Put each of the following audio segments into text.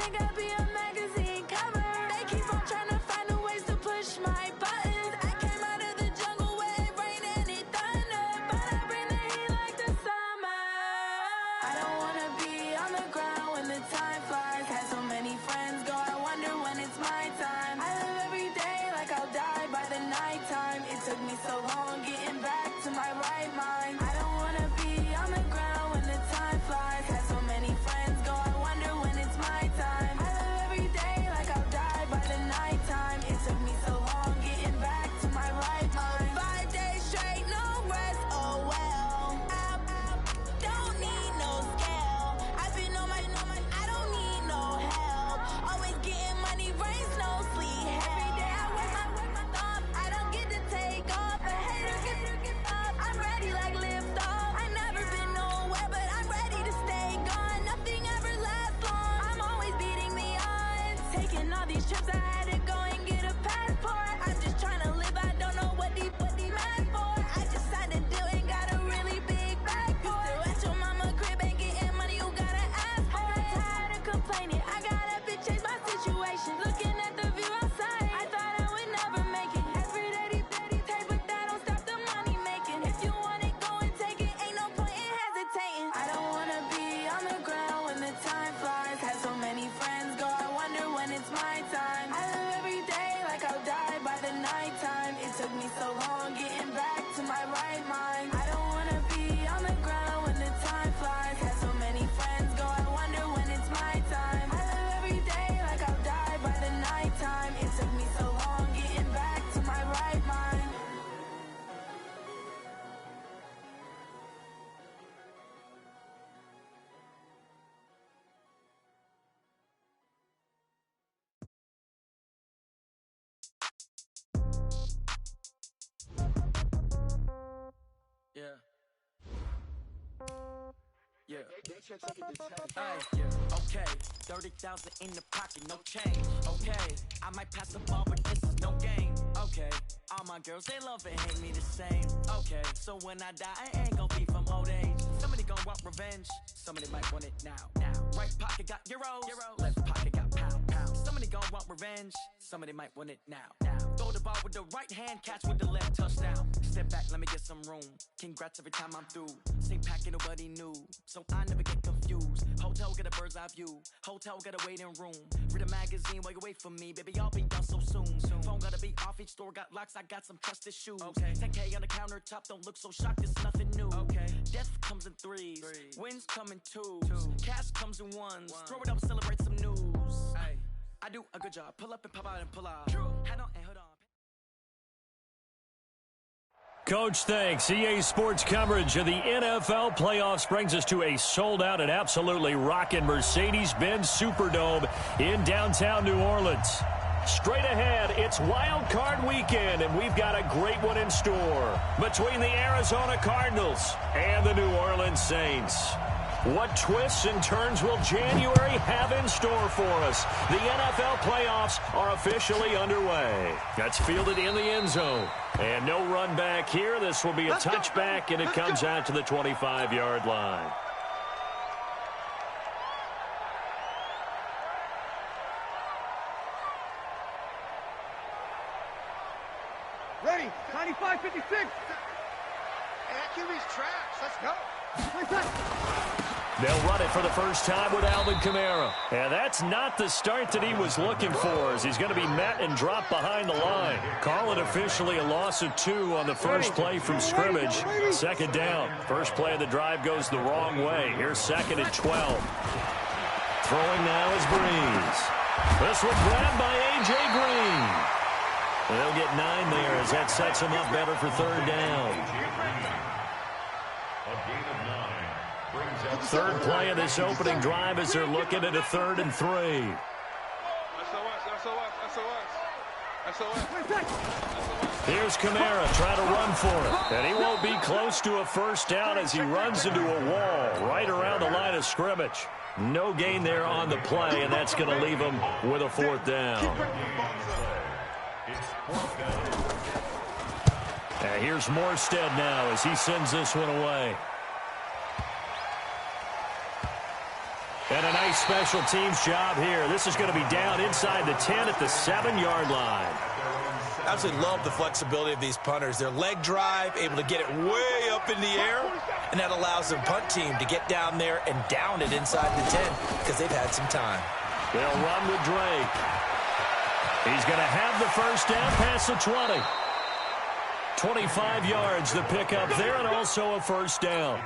think I'll be a magazine cover. They keep on trying to find a ways to push my buttons. I came out of the jungle where it rained and it thunder, but I bring the heat like the summer. I don't wanna be on the ground when the time flies. Had so many friends go, I wonder when it's my time. I live every day like I'll die by the nighttime. It took me so long getting back to my right mind. I don't wanna be on the ground when the time flies. Had so many friends go, I wonder when it's my time. I live every day like I'll die by the nighttime. It took me so long getting back to my right mind. 5 days straight, no rest, oh well. I don't need no scale. I've been on my, I don't need no help. Always getting money, rain, snow, sleet. Every day I work my thumb. I don't get to take off. A hater get up. I'm ready like lift off. I never been nowhere, but I'm ready to stay gone. Nothing ever lasts long. I'm always beating the odds. Taking all these trips, I had to go and get a passport. I'm just trying to live. I don't know what these mad for. I just signed a deal and got a really big bag for it. Still at your mama crib and getting money, you gotta ask for it. I'm tired of complaining. I got up and changed my situation. Looking at the view outside, I thought I would never make it. Every day they take, but that don't stop the money making. If you want it, go and take it. Ain't no point in hesitating. I don't wanna be on the ground when the time flies. Had so many friends go, I wonder when it's my time. I live every day like I'll die by the nighttime. It took me so long getting back to my right mind. I don't wanna be on the ground when the time flies. Had so many friends go, I wonder when it's my time. I live every day like I'll die by the nighttime. It took me so long getting back to my right mind. Yeah. Yeah. Ay, yeah. Okay. 30,000 in the pocket, no change. Okay. I might pass the ball, but this is no game. Okay. All my girls, they love and hate me the same. Okay. So when I die, I ain't gon' be from old age. Somebody gon' want revenge. Somebody might want it now. Right pocket got euros. Left pocket got pounds. Somebody gon' want revenge. Somebody might want it now. Throw the ball with the right hand, catch with the left, touchdown. Step back, let me get some room. Congrats every time I'm through. Same packet, nobody knew, so I never get confused. Hotel got a bird's eye view. Hotel got a waiting room. Read a magazine while you wait for me, baby. I'll be done so soon. Phone gotta be off. Each store got locks. I got some trusted shoes. Okay. 10K on the countertop. Don't look so shocked. It's nothing new. Okay. Death comes in threes. Wins come in twos. Cash comes in ones. Throw it up, celebrate some news. Ay. I do a good job. Pull up and pop out and pull out. Head on and hood on. Coach, thanks. EA Sports coverage of the NFL playoffs brings us to a sold-out and absolutely rocking Mercedes-Benz Superdome in downtown New Orleans. Straight ahead, it's Wild Card Weekend, and we've got a great one in store between the Arizona Cardinals and the New Orleans Saints. What twists and turns will January have in store for us? The NFL playoffs are officially underway. That's fielded in the end zone. And no run back here. This will be a touchback, and it comes out to the 25-yard line. Ready, 95-56. Hey, that QB's trash. Let's go. They'll run it for the first time with Alvin Kamara. And that's not the start that he was looking for, as he's going to be met and dropped behind the line. Call it officially a loss of 2 on the first play from scrimmage. Second down. First play of the drive goes the wrong way. Here's second and 12. Throwing now is Breeze. This one grabbed by A.J. Green. They'll get 9 there as that sets him up better for third down. Third play of this opening drive as they're looking at a 3rd and 3. Here's Kamara trying to run for it. And he won't be close to a first down as he runs into a wall right around the line of scrimmage. No gain there on the play, and that's going to leave him with a 4th down. And here's Morstead now as he sends this one away. And a nice special teams job here. This is going to be down inside the 10 at the 7-yard line. Absolutely love the flexibility of these punters. Their leg drive, able to get it way up in the air, and that allows the punt team to get down there and down it inside the 10 because they've had some time. They'll run with Drake. He's going to have the first down past the 20. 25 yards the pickup there, and also a first down.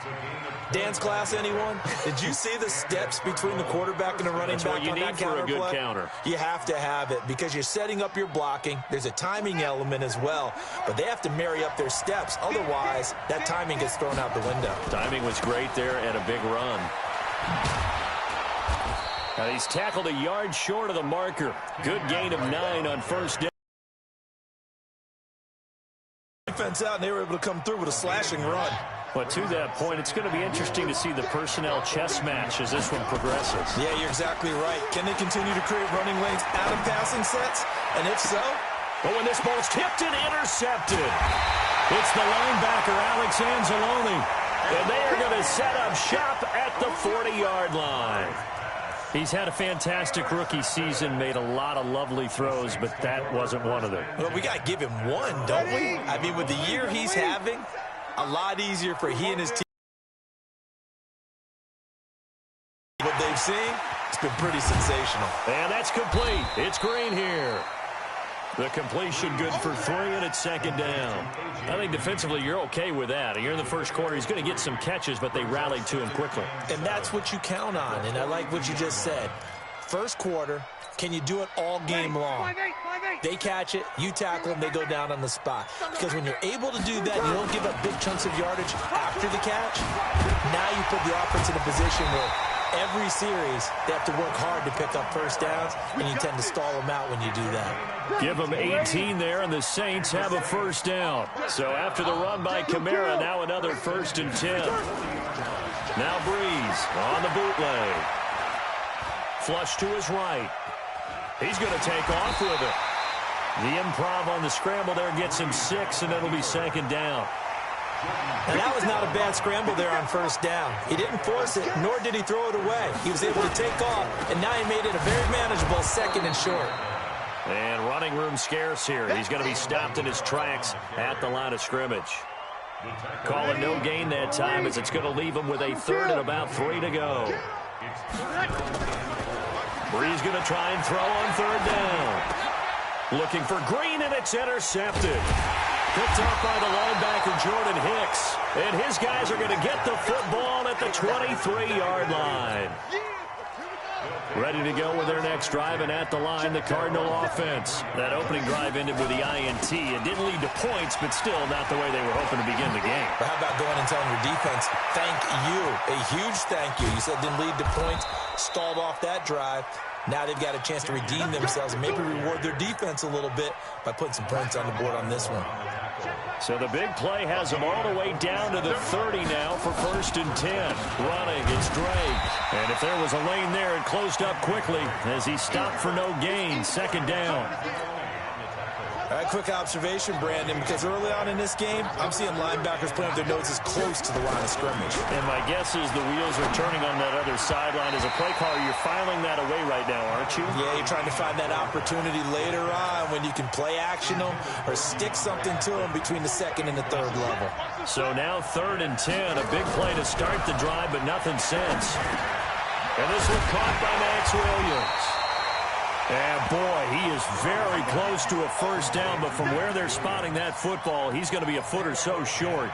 Dance class, anyone? Did you see the steps between the quarterback and the running That's back what you on need that for counter a good play? counter. You have to have it because you're setting up your blocking. There's a timing element as well, but they have to marry up their steps. Otherwise, that timing gets thrown out the window. Timing was great there and a big run. And he's tackled a yard short of the marker. Good gain of 9 on first down. Defense out, and they were able to come through with a slashing run. But to that point, it's going to be interesting to see the personnel chess match as this one progresses. Yeah, you're exactly right. Can they continue to create running lanes out of passing sets? And if so? But when this ball's tipped and intercepted, it's the linebacker, Alex Anzalone. And they are going to set up shop at the 40-yard line. He's had a fantastic rookie season, made a lot of lovely throws, but that wasn't one of them. Well, we got to give him one, don't we? I mean, with the year he's having, a lot easier for he and his team. What they've seen, it's been pretty sensational. And that's complete. It's Green here. The completion good for 3, and it's second down. I think defensively you're okay with that. You're in the first quarter. He's going to get some catches, but they rallied to him quickly. And that's what you count on, and I like what you just said. First quarter, can you do it all game long? They catch it, you tackle them, they go down on the spot. Because when you're able to do that, you don't give up big chunks of yardage after the catch. Now you put the offense in a position where every series they have to work hard to pick up first downs, and you tend to stall them out when you do that. Give them 18 there, and the Saints have a first down. So after the run by Kamara, now another 1st and 10. Now Breeze on the bootleg. Flush to his right. He's going to take off with it. The improv on the scramble there gets him 6, and it'll be second down. And that was not a bad scramble there on first down. He didn't force it, nor did he throw it away. He was able to take off, and now he made it a very manageable 2nd and short. And running room scarce here. He's going to be stopped in his tracks at the line of scrimmage. Call it no gain that time, as it's going to leave him with a 3rd and about 3 to go. Bree's going to try and throw on 3rd down. Looking for Green, and it's intercepted. Picked up by the linebacker, Jordan Hicks. And his guys are going to get the football at the 23-yard line. Ready to go with their next drive, and at the line, the Cardinal offense. That opening drive ended with the INT. It didn't lead to points, but still not the way they were hoping to begin the game. But how about going and telling your defense, thank you, a huge thank you. You said it didn't lead to points, stalled off that drive. Now they've got a chance to redeem themselves and maybe reward their defense a little bit by putting some points on the board on this one. So the big play has them all the way down to the 30 now for 1st and 10. Running, it's Drake. And if there was a lane there, it closed up quickly as he stopped for no gain. 2nd down. All right, quick observation, Brandon, because early on in this game, I'm seeing linebackers playing their noses close to the line of scrimmage. And my guess is the wheels are turning on that other sideline. As a play caller, you're filing that away right now, aren't you? Yeah, you're trying to find that opportunity later on when you can play action them or stick something to them between the 2nd and the 3rd level. So now 3rd and 10, a big play to start the drive, but nothing since. And this one caught by Max Williams. And, boy, he is very close to a first down, but from where they're spotting that football, he's going to be a foot or so short.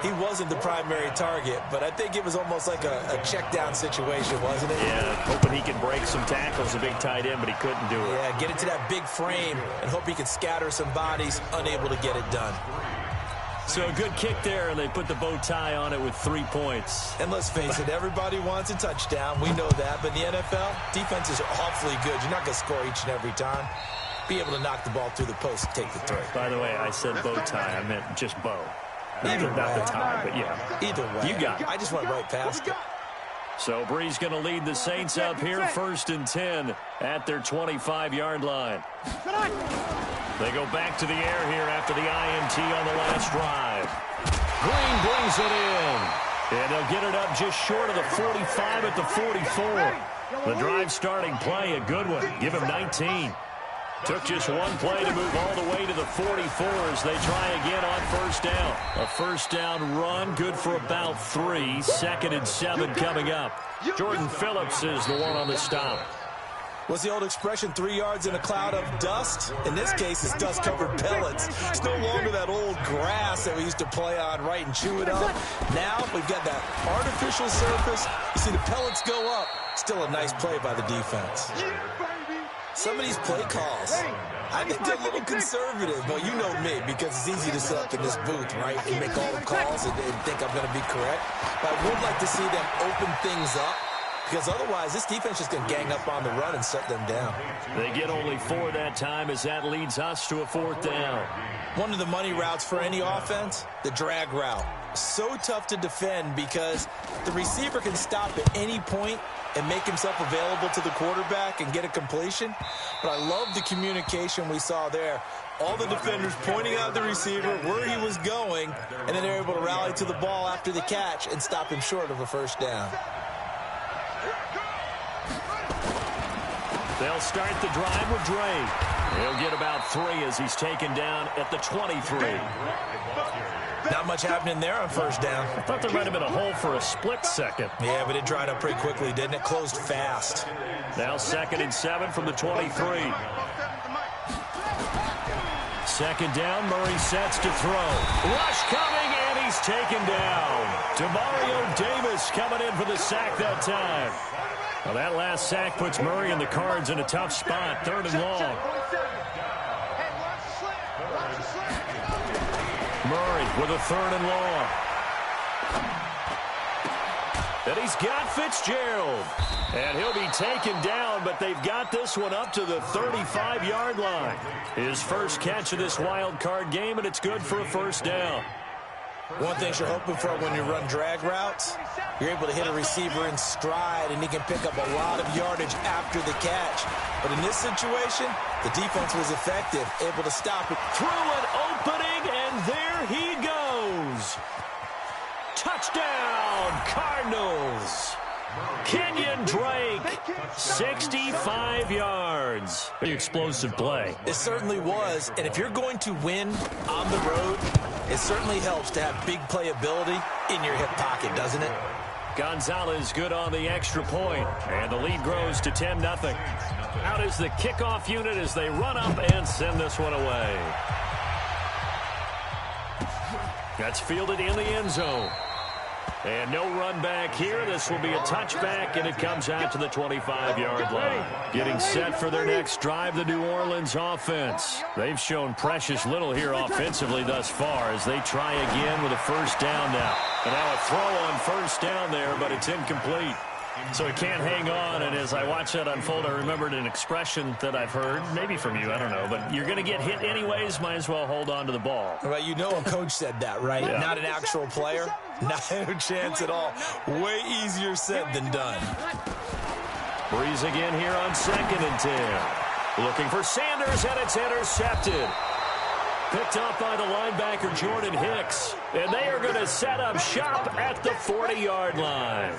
He wasn't the primary target, but I think it was almost like a check-down situation, wasn't it? Yeah, hoping he could break some tackles, a big tight end, but he couldn't do it. Yeah, get it to that big frame and hope he could scatter some bodies, unable to get it done. So a good kick there, and they put the bow tie on it with 3 points. And let's face it, everybody wants a touchdown. We know that. But in the NFL, defenses are awfully good. You're not going to score each and every time. Be able to knock the ball through the post and take the throw. By the way, I said bow tie. I meant just bow. Not the tie, but yeah. Either way. You got it. I just went right past it. So Bree's going to lead the Saints up here, 1st and 10 at their 25-yard line. They go back to the air here after the INT on the last drive. Green brings it in. And they'll get it up just short of the 45 at the 44. The drive starting play, a good one. Give him 19. Took just one play to move all the way to the 44 as they try again on first down. A first down run, good for about 3. 2nd and 7 coming up. Jordan Phillips is the one on the stop. What's the old expression, 3 yards in a cloud of dust? In this case, it's dust-covered pellets. It's no longer that old grass that we used to play on, right, and chew it up. Now we've got that artificial surface. You see the pellets go up. Still a nice play by the defense. Some of these play calls, I think they're a little conservative. Well, you know me, because it's easy to sit up in this booth, right, and make all the calls and think I'm going to be correct. But I would like to see them open things up. Because otherwise, this defense is going to gang up on the run and shut them down. They get only 4 that time as that leads us to a 4th down. One of the money routes for any offense, the drag route. So tough to defend because the receiver can stop at any point and make himself available to the quarterback and get a completion. But I love the communication we saw there. All the defenders pointing out the receiver, where he was going, and then they're able to rally to the ball after the catch and stop him short of a first down. They'll start the drive with Drake. He'll get about 3 as he's taken down at the 23. Not much happening there on first down. I thought there might have been a hole for a split second. Yeah, but it dried up pretty quickly, didn't it? Closed fast. Now 2nd and 7 from the 23. 2nd down, Murray sets to throw. Rush coming, and he's taken down. Demario Davis coming in for the sack that time. Well, that last sack puts Murray and the Cards in a tough spot, 3rd and long. Murray with a 3rd and long. And he's got Fitzgerald. And he'll be taken down, but they've got this one up to the 35-yard line. His first catch of this wild card game, and it's good for a first down. One thing you're hoping for when you run drag routes, you're able to hit a receiver in stride, and he can pick up a lot of yardage after the catch. But in this situation, the defense was effective, able to stop it. Through an opening, and there he goes. Touchdown, Cardinals. Kenyon Drake, 65 yards. Pretty explosive play. It certainly was, and if you're going to win on the road, it certainly helps to have big playability in your hip pocket, doesn't it? Gonzalez good on the extra point, and the lead grows to 10-0. Out is the kickoff unit as they run up and send this one away. That's fielded in the end zone. And no run back here. This will be a touchback, and it comes out to the 25-yard line. Getting set for their next drive, the New Orleans offense. They've shown precious little here offensively thus far as they try again with a first down now. And now a throw on first down there, but it's incomplete. So he can't hang on, and as I watch that unfold, I remembered an expression that I've heard, maybe from you, I don't know, but you're going to get hit anyways, might as well hold on to the ball. Well, you know a coach said that, right? Yeah. Not an actual player. Not a chance at all. Way easier said than done. Breeze again here on 2nd and 10. Looking for Sanders, and it's intercepted. Picked up by the linebacker, Jordan Hicks. And they are going to set up shop at the 40-yard line.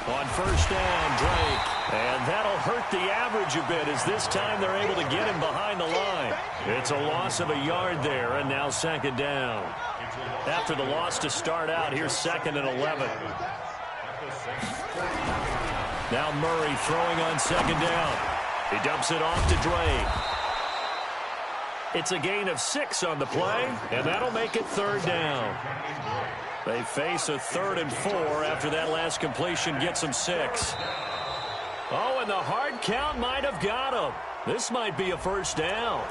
On first down, Drake. And that'll hurt the average a bit as this time they're able to get him behind the line. It's a loss of a yard there, and now 2nd down. After the loss to start out, here's 2nd and 11. Now Murray throwing on 2nd down. He dumps it off to Drake. It's a gain of 6 on the play, and that'll make it 3rd down. They face a 3rd and 4 after that last completion gets them 6. Oh, and the hard count might have got him. This might be a first down.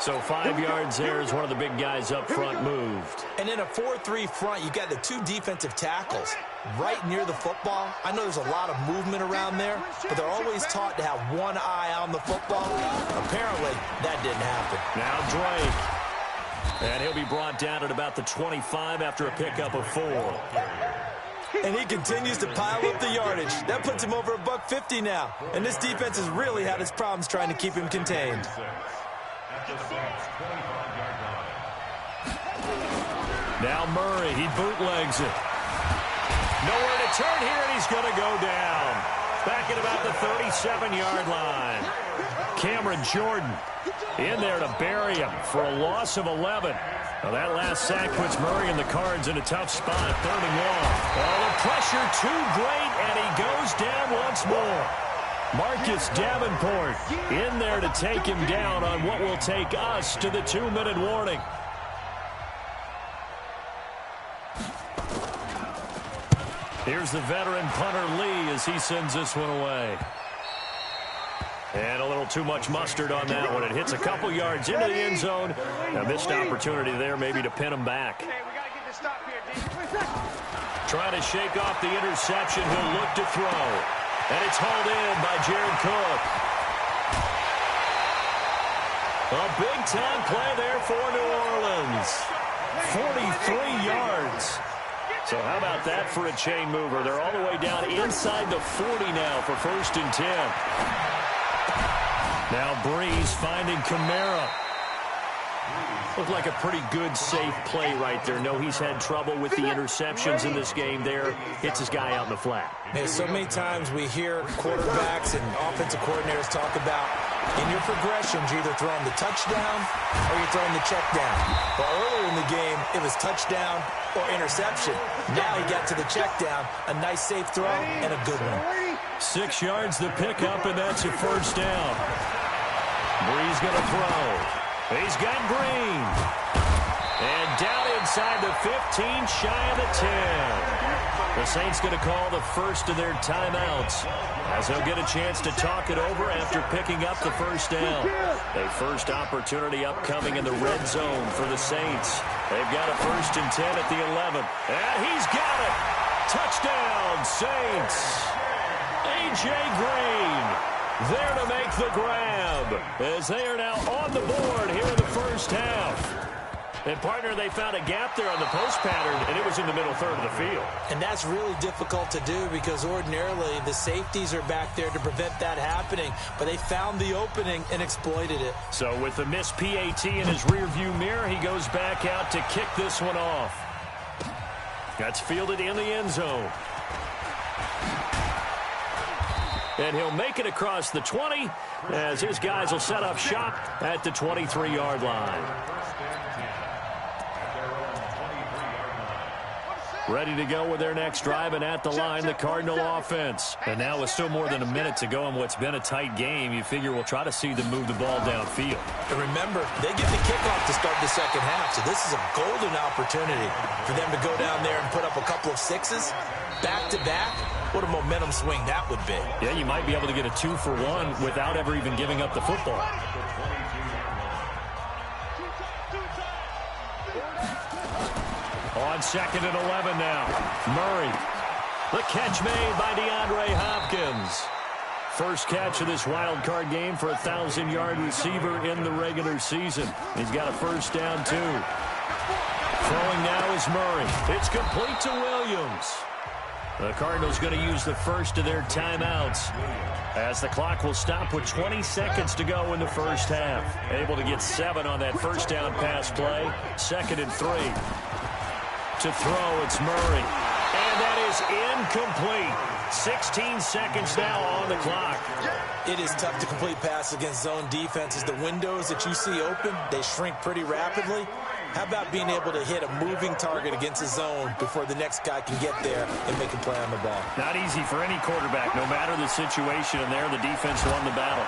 So 5 yards there as one of the big guys up front moved. And in a 4-3 front, you got the 2 defensive tackles right near the football. I know there's a lot of movement around there, but they're always taught to have one eye on the football. Apparently, that didn't happen. Now Drake. And he'll be brought down at about the 25 after a pickup of 4. And he continues to pile up the yardage. That puts him over $150 now. And this defense has really had its problems trying to keep him contained. Now Murray, he bootlegs it. Nowhere to turn here, and he's going to go down. Back at about the 37-yard line. Cameron Jordan in there to bury him for a loss of 11. Now that last sack puts Murray and the Cards in a tough spot, 3rd and long. Oh, the pressure too great, and he goes down once more. Marcus Davenport in there to take him down on what will take us to the 2-minute warning. Here's the veteran punter Lee as he sends this one away. And a little too much mustard on that one. It hits a couple yards into the end zone. A missed opportunity there maybe to pin him back. Trying to shake off the interception. He'll look to throw. And it's hauled in by Jared Cook. A big-time play there for New Orleans. 43 yards. So how about that for a chain mover? They're all the way down inside the 40 now for 1st and 10. Now Breeze finding Kamara. Looked like a pretty good, safe play right there. No, he's had trouble with the interceptions in this game there. Hits his guy out in the flat. There's so many times we hear quarterbacks and offensive coordinators talk about in your progressions, you're either throwing the touchdown or you're throwing the check down. Well, earlier in the game, it was touchdown or interception. Now he got to the check down, a nice safe throw, and a good one. 6 yards the pickup, and that's a 1st down. Breeze going to throw. He's got Green. And down inside the 15, shy of the 10. The Saints going to call the first of their timeouts as they'll get a chance to talk it over after picking up the 1st down. A first opportunity upcoming in the red zone for the Saints. They've got a 1st and 10 at the 11. And he's got it. Touchdown, Saints. A.J. Green there to make the grab as they are now on the board here in the 1st half. And, partner, they found a gap there on the post pattern, and it was in the middle 3rd of the field. And that's really difficult to do because ordinarily the safeties are back there to prevent that happening. But they found the opening and exploited it. So with the missed PAT in his rearview mirror, he goes back out to kick this one off. That's fielded in the end zone. And he'll make it across the 20 as his guys will set up shop at the 23-yard line. Ready to go with their next drive, and at the line, the Cardinal offense. And now with still more than a minute to go in what's been a tight game, you figure we'll try to see them move the ball downfield. And remember, they get the kickoff to start the 2nd half, so this is a golden opportunity for them to go down there and put up a couple of 6s back-to-back. What a momentum swing that would be. Yeah, you might be able to get a 2-for-1 without ever even giving up the football. On 2nd and 11 now. Murray. The catch made by DeAndre Hopkins. First catch of this wild card game for a 1,000-yard receiver in the regular season. He's got a 1st down, too. Throwing now is Murray. It's complete to Williams. The Cardinals going to use the first of their timeouts as the clock will stop with 20 seconds to go in the 1st half. Able to get 7 on that 1st down pass play. 2nd and 3. To throw, it's Murray. And that is incomplete. 16 seconds now on the clock. It is tough to complete passes against zone defenses. The windows that you see open, they shrink pretty rapidly. How about being able to hit a moving target against a zone before the next guy can get there and make a play on the ball? Not easy for any quarterback, no matter the situation, and there the defense won the battle.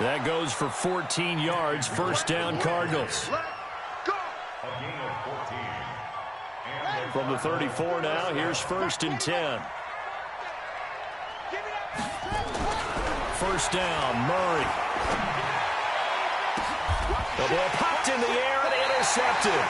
That goes for 14 yards, 1st down Cardinals. From the 34 now, here's 1st and 10. 1st down, Murray. The ball popped in the air and intercepted.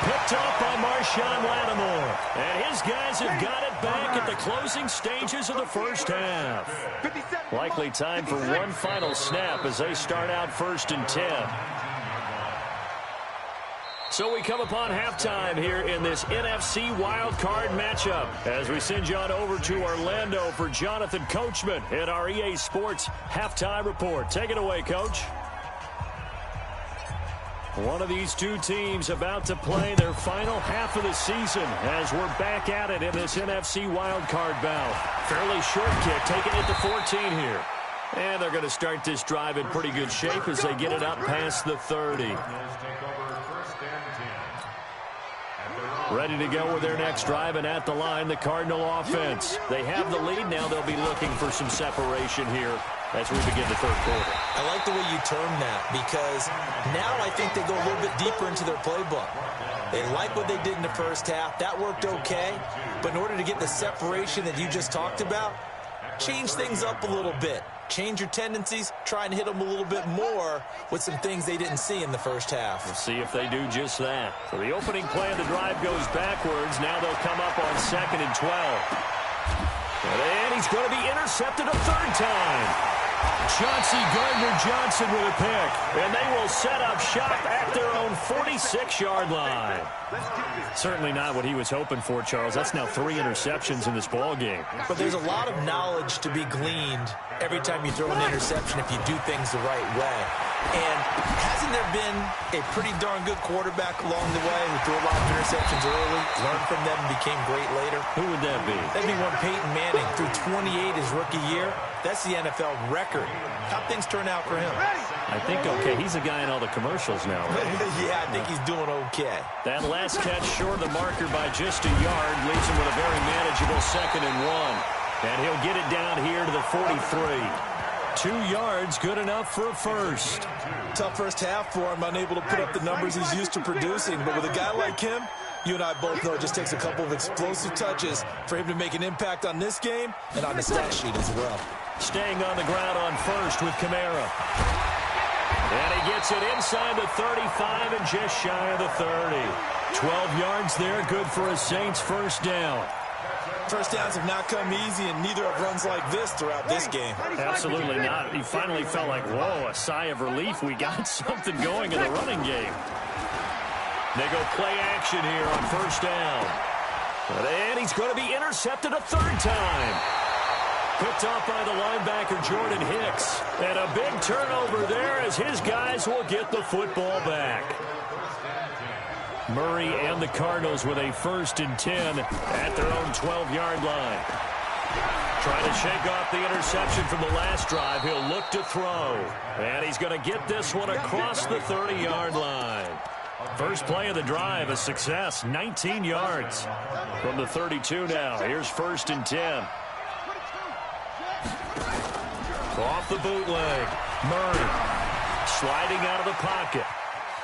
Picked off by Marshawn Lattimore. And his guys have got it back at the closing stages of the 1st half. Likely time for one final snap as they start out 1st and 10. So we come upon halftime here in this NFC Wild Card matchup as we send you on over to Orlando for Jonathan Coachman in our EA Sports Halftime Report. Take it away, Coach. One of these two teams about to play their final half of the season as we're back at it in this NFC wildcard bout. Fairly short kick, taking it to 14 here. And they're going to start this drive in pretty good shape as they get it up past the 30. Ready to go with their next drive, and at the line, the Cardinal offense. They have the lead. Now they'll be looking for some separation here as we begin the third quarter. I like the way you term that, because now I think they go a little bit deeper into their playbook. They like what they did in the first half. That worked okay. But in order to get the separation that you just talked about, change things up a little bit. Change your tendencies, try and hit them a little bit more with some things they didn't see in the first half. We'll see if they do just that. So the opening play of the drive goes backwards. Now they'll come up on 2nd and 12. And he's going to be intercepted a third time. Chauncey Gardner-Johnson with a pick. And they will set up shop at their own 46-yard line. Certainly not what he was hoping for, Charles. That's now 3 interceptions in this ball game. But there's a lot of knowledge to be gleaned every time you throw an interception if you do things the right way. And hasn't there been a pretty darn good quarterback along the way who threw a lot of interceptions early, learned from them, and became great later? Who would that be? That'd be one Peyton Manning. Threw 28 his rookie year. That's the NFL record. How'd things turn out for him? I think okay. He's a guy in all the commercials now, right? Yeah, I think he's doing okay. That last catch short of the marker by just a yard leaves him with a very manageable 2nd and 1. And he'll get it down here to the 43. 2 yards, good enough for a first. Tough first half for him, unable to put up the numbers he's used to producing. But with a guy like him, you and I both know it just takes a couple of explosive touches for him to make an impact on this game and on the stat sheet as well. Staying on the ground on first with Kamara. And he gets it inside the 35 and just shy of the 30. 12 yards there, good for a Saints first down. First downs have not come easy, and neither have runs like this throughout this game. Absolutely not. He finally felt like, whoa, a sigh of relief. We got something going in the running game. They go play action here on first down. And he's going to be intercepted a third time. Picked off by the linebacker, Jordan Hicks. And a big turnover there as his guys will get the football back. Murray and the Cardinals with a 1st and 10 at their own 12-yard line. Trying to shake off the interception from the last drive. He'll look to throw. And he's going to get this one across the 30-yard line. First play of the drive, a success, 19 yards from the 32 now. Here's 1st and 10. Off the bootleg. Murray sliding out of the pocket.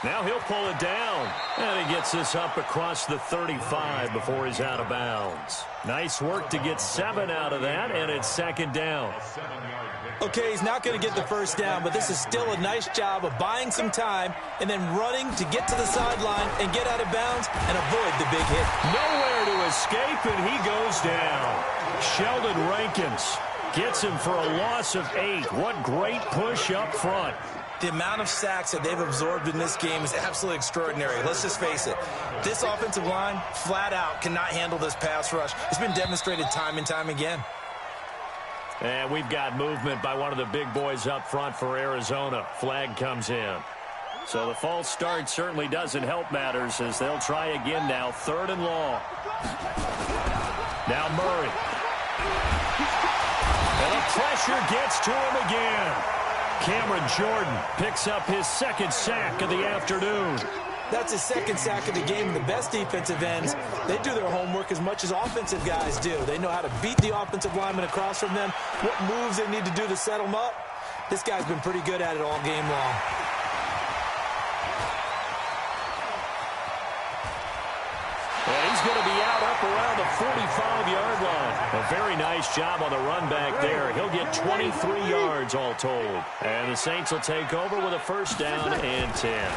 Now he'll pull it down. And he gets this up across the 35 before he's out of bounds. Nice work to get 7 out of that, and it's 2nd down. Okay, he's not going to get the first down, but this is still a nice job of buying some time and then running to get to the sideline and get out of bounds and avoid the big hit. Nowhere to escape, and he goes down. Sheldon Rankins gets him for a loss of 8. What great push up front. The amount of sacks that they've absorbed in this game is absolutely extraordinary. Let's just face it. This offensive line, flat out, cannot handle this pass rush. It's been demonstrated time and time again. And we've got movement by one of the big boys up front for Arizona. Flag comes in. So the false start certainly doesn't help matters as they'll try again now. 3rd and long. Now Murray. And the pressure gets to him again. Cameron Jordan picks up his 2nd sack of the afternoon. That's his 2nd sack of the game. The best defensive ends, they do their homework as much as offensive guys do. They know how to beat the offensive lineman across from them, what moves they need to do to set them up. This guy's been pretty good at it all game long. And he's going to be out up around the 45-yard line. A very nice job on the run back there. He'll get 23 yards all told. And the Saints will take over with a 1st down and 10.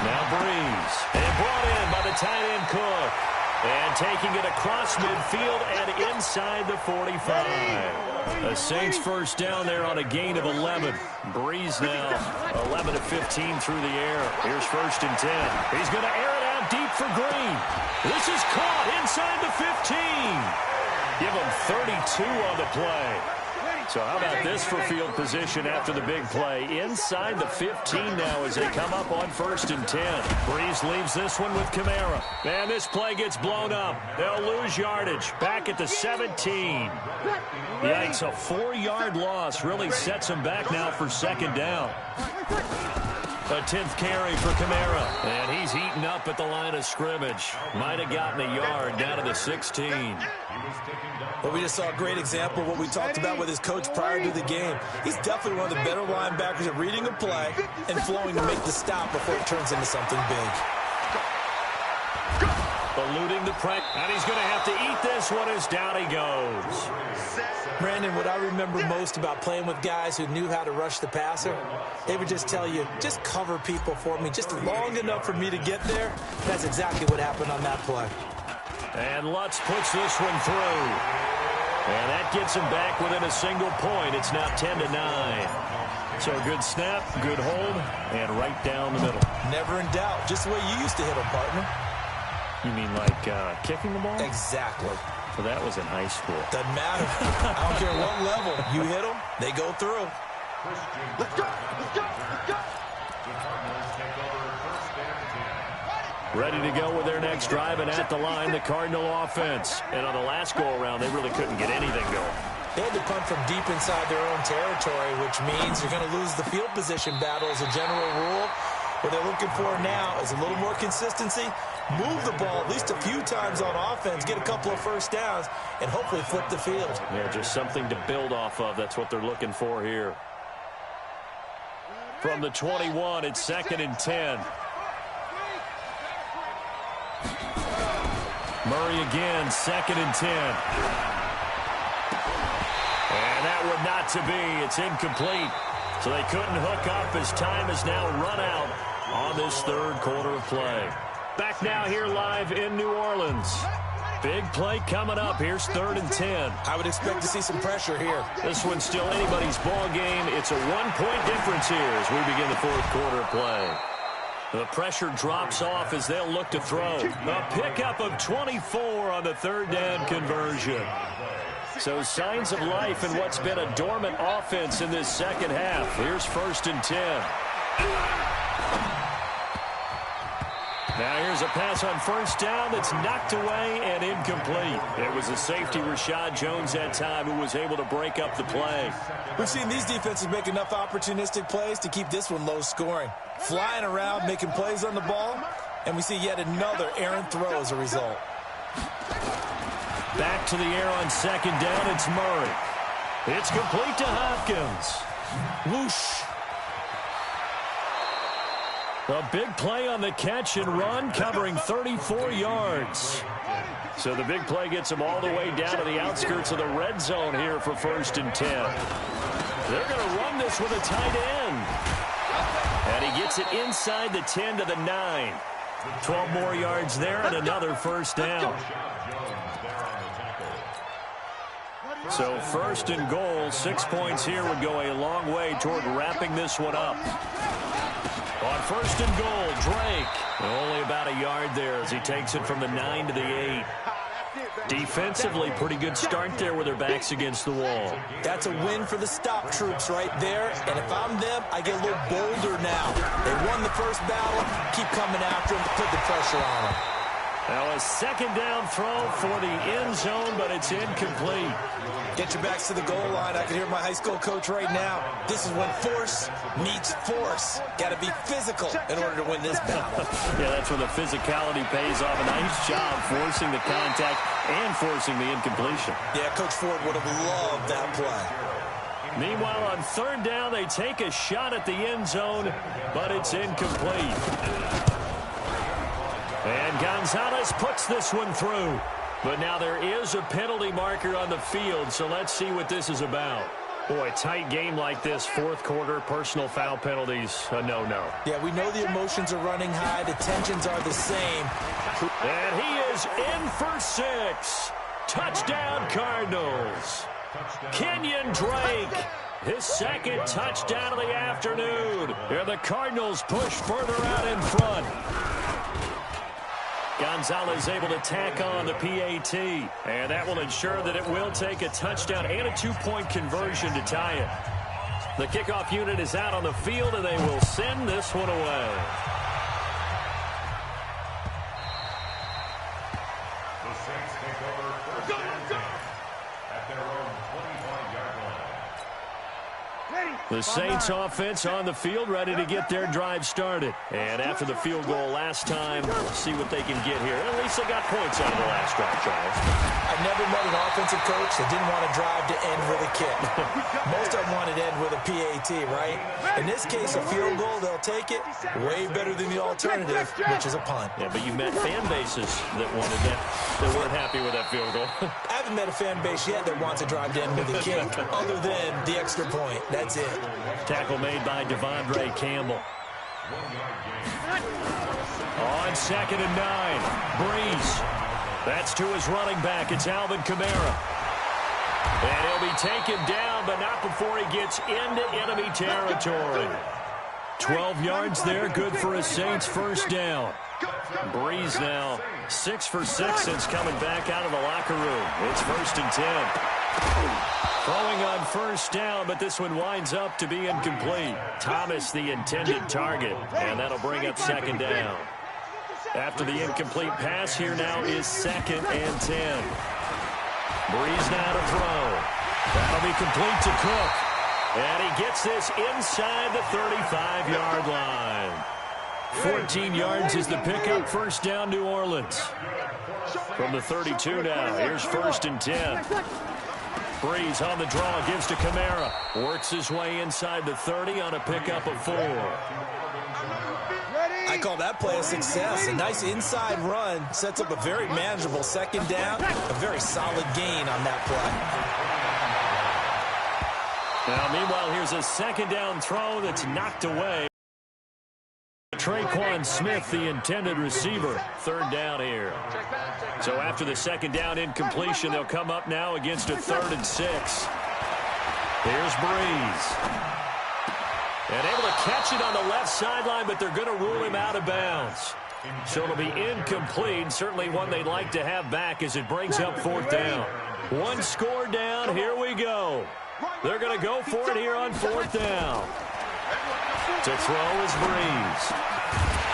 Now Breeze. And brought in by the tight end Cook. And taking it across midfield and inside the 45. The Saints 1st down there on a gain of 11. Breeze now 11 of 15 through the air. Here's 1st and 10. He's going to air it out deep for Green. This is caught inside the 15. Give him 32 on the play. So how about this for field position after the big play? Inside the 15 now as they come up on 1st and 10. Breeze leaves this one with Kamara. And this play gets blown up. They'll lose yardage. Back at the 17. Yikes, a 4-yard loss really sets them back now for 2nd down. A 10th carry for Kamara. And he's heating up at the line of scrimmage. Might have gotten a yard down to the 16. Well, we just saw a great example of what we talked about with his coach prior to the game. He's definitely one of the better linebackers at reading a play and flowing to make the stop before it turns into something big. Eluding the pressure. And he's going to have to eat this one as down he goes. Brandon, what I remember most about playing with guys who knew how to rush the passer, they would just tell you, just cover people for me, just long enough for me to get there. That's exactly what happened on that play. And Lutz puts this one through. And that gets him back within a single point. It's now 10-9. So good snap, good hold, and right down the middle. Never in doubt. Just the way you used to hit them, partner. You mean like kicking the ball? Exactly. So that was in high school. Doesn't matter. I don't care what level. You hit them, they go through. Let's go. Let's go. Let's go. Ready to go with their next drive, and at the line, the Cardinal offense. And on the last go-around, they really couldn't get anything going. They had to punt from deep inside their own territory, which means you're going to lose the field position battle as a general rule. What they're looking for now is a little more consistency, move the ball at least a few times on offense, get a couple of first downs, and hopefully flip the field. Yeah, just something to build off of. That's what they're looking for here. From the 21, it's 2nd and 10. Murray again, 2nd and 10. And that would not to be. It's incomplete. So they couldn't hook up as time has now run out on this 3rd quarter of play. Back now here live in New Orleans. Big play coming up. Here's 3rd and 10. I would expect to see some pressure here. This one's still anybody's ball game. It's a 1-point difference here as we begin the 4th quarter of play. The pressure drops off as they'll look to throw. A pickup of 24 on the 3rd down conversion. So signs of life in what's been a dormant offense in this 2nd half. Here's 1st and 10. Now here's a pass on 1st down that's knocked away and incomplete. It was a safety, Rashad Jones, that time, who was able to break up the play. We've seen these defenses make enough opportunistic plays to keep this one low scoring. Flying around, making plays on the ball, and we see yet another errant throw as a result. Back to the air on 2nd down, it's Murray. It's complete to Hopkins. Whoosh. A big play on the catch and run, covering 34 yards. So the big play gets them all the way down to the outskirts of the red zone here for 1st and 10. They're going to run this with a tight end. And he gets it inside the 10 to the 9. 12 more yards there and another 1st down. So 1st and goal, 6 points here would go a long way toward wrapping this one up. On 1st and goal, Drake. Only about a yard there as he takes it from the 9 to the 8. Defensively, pretty good start there with their backs against the wall. That's a win for the stop troops right there. And if I'm them, I get a little bolder now. They won the first battle. Keep coming after them. Put the pressure on them. Now a 2nd down throw for the end zone, but it's incomplete. Get your backs to the goal line. I can hear my high school coach right now. This is when force meets force. Got to be physical in order to win this battle. Yeah, that's when the physicality pays off. A nice job forcing the contact and forcing the incompletion. Yeah, Coach Ford would have loved that play. Meanwhile, on 3rd down, they take a shot at the end zone, but it's incomplete. And Gonzalez puts this one through. But now there is a penalty marker on the field, so let's see what this is about. Boy, tight game like this, 4th quarter, personal foul penalties, a no-no. Yeah, we know the emotions are running high. The tensions are the same. And he is in for 6. Touchdown, Cardinals. Kenyon Drake, his 2nd touchdown of the afternoon. And the Cardinals push further out in front. Gonzalez able to tack on the PAT. And that will ensure that it will take a touchdown and a 2-point conversion to tie it. The kickoff unit is out on the field, and they will send this one away. The Saints take over first and 10 at their own 25-yard line. The Saints offense on the field, ready to get their drive started. And after the field goal last time, let's see what they can get here. At least they got points out of the last drive, Charles. I never met an offensive coach that didn't want to drive to end with a kick. Most of them wanted to end with a PAT, right? In this case, a field goal, they'll take it. Way better than the alternative, which is a punt. Yeah, but you met fan bases that wanted that, that weren't happy with that field goal. I haven't met a fan base yet that wants to drive to end with a kick, other than the extra point. That's it. Tackle made by Devondre Campbell. On 2nd and 9, Breeze. That's to his running back. It's Alvin Kamara. And he'll be taken down, but not before he gets into enemy territory. 12 yards there, good for a Saints first down. Breeze now 6 for 6 since coming back out of the locker room. It's 1st and 10. Throwing on first down, but this one winds up to be incomplete. Thomas, the intended target, and that'll bring up 2nd down. After the incomplete pass, here now is 2nd and 10. Breeze now to throw. That'll be complete to Cook. And he gets this inside the 35-yard line. 14 yards is the pickup, first down, New Orleans. From the 32 now, here's 1st and 10. Breeze on the draw, gives to Kamara. Works his way inside the 30 on a pickup of 4. I call that play a success. A nice inside run sets up a very manageable 2nd down. A very solid gain on that play. Now, meanwhile, here's a 2nd down throw that's knocked away. Traquan Smith, the intended receiver. 3rd down here. So after the 2nd down incompletion, they'll come up now against a 3rd and 6. Here's Breeze. And able to catch it on the left sideline, but they're going to rule him out of bounds. So it'll be incomplete. Certainly one they'd like to have back as it brings up 4th down. One score down. Here we go. They're going to go for it here on 4th down. To throw is Breeze.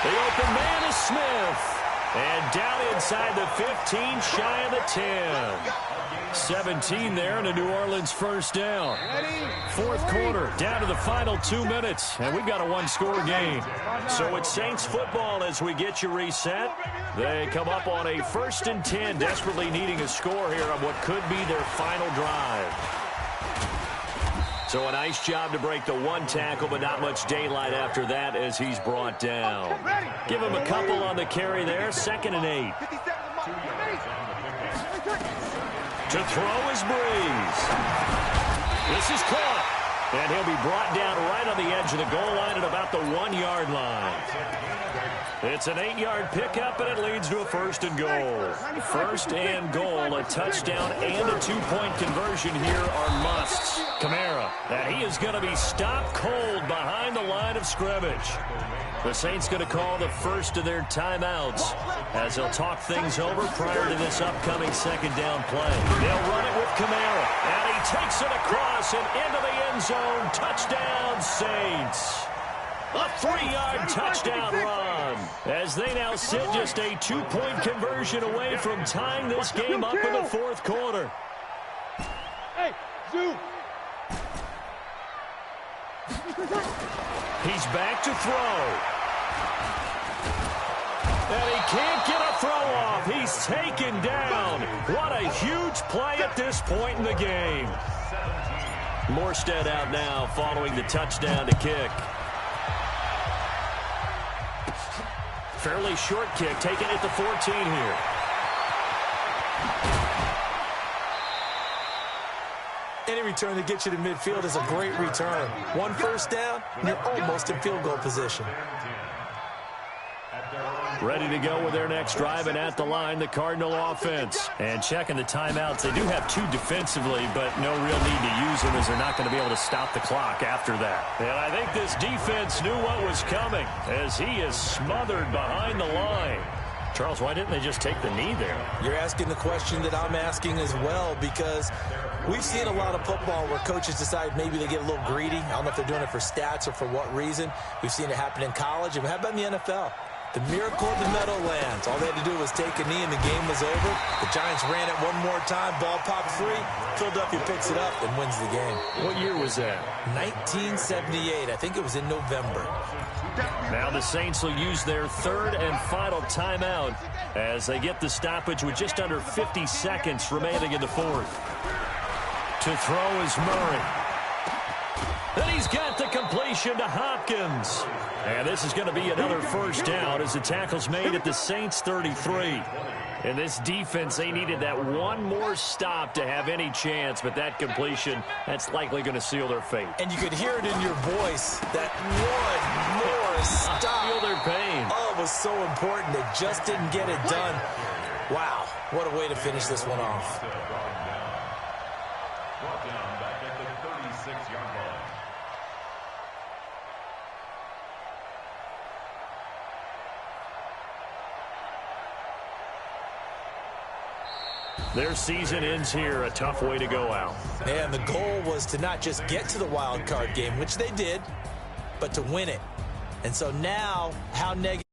The open man is Smith. And down inside the 15, shy of the 10. 17 there and a New Orleans first down. 4th quarter, down to the final 2 minutes. And we've got a one-score game. So it's Saints football as we get you reset. They come up on a 1st and 10, desperately needing a score here on what could be their final drive. So a nice job to break the 1 tackle, but not much daylight after that as he's brought down. Give him a couple on the carry there. 2nd and 8. To throw is Breeze. This is caught. And he'll be brought down right on the edge of the goal line at about the 1-yard line. It's an 8-yard pickup, and it leads to a 1st and goal. 1st and goal, a touchdown and a 2-point conversion here are musts. Kamara, and he is going to be stopped cold behind the line of scrimmage. The Saints going to call the first of their timeouts as they'll talk things over prior to this upcoming 2nd down play. They'll run it with Kamara, and he takes it across and into the end zone. Touchdown, Saints. A 3-yard touchdown run as they now sit just a 2-point conversion away from tying this game up in the 4th quarter. Hey, Zoo. He's back to throw. And he can't get a throw off. He's taken down. What a huge play at this point in the game. Morstead out now following the touchdown to kick. Fairly short kick, taken at the 14 here. Any return that gets you to midfield is a great return. 1 first down, you're almost in field goal position. Ready to go with their next drive, and at the line, the Cardinal offense. And checking the timeouts, they do have 2 defensively, but no real need to use them as they're not going to be able to stop the clock after that. And I think this defense knew what was coming as he is smothered behind the line. Charles, why didn't they just take the knee there? You're asking the question that I'm asking as well, because we've seen a lot of football where coaches decide maybe they get a little greedy. I don't know if they're doing it for stats or for what reason. We've seen it happen in college. And how about in the NFL? The miracle of the Meadowlands. All they had to do was take a knee and the game was over. The Giants ran it one more time. Ball popped free. Philadelphia picks it up and wins the game. What year was that? 1978. I think it was in November. Now the Saints will use their third and final timeout as they get the stoppage with just under 50 seconds remaining in the fourth. To throw is Murray. And he's got the completion to Hopkins. And this is going to be another first down as the tackle's made at the Saints 33. In this defense, they needed that one more stop to have any chance, but that completion, that's likely going to seal their fate. And you could hear it in your voice, that one more stop. I feel their pain. Oh, it was so important. They just didn't get it done. Wow, what a way to finish this one off. Brought down back at the 36-yard line. Their season ends here, a tough way to go out. And the goal was to not just get to the wild card game, which they did, but to win it. And so now, how negative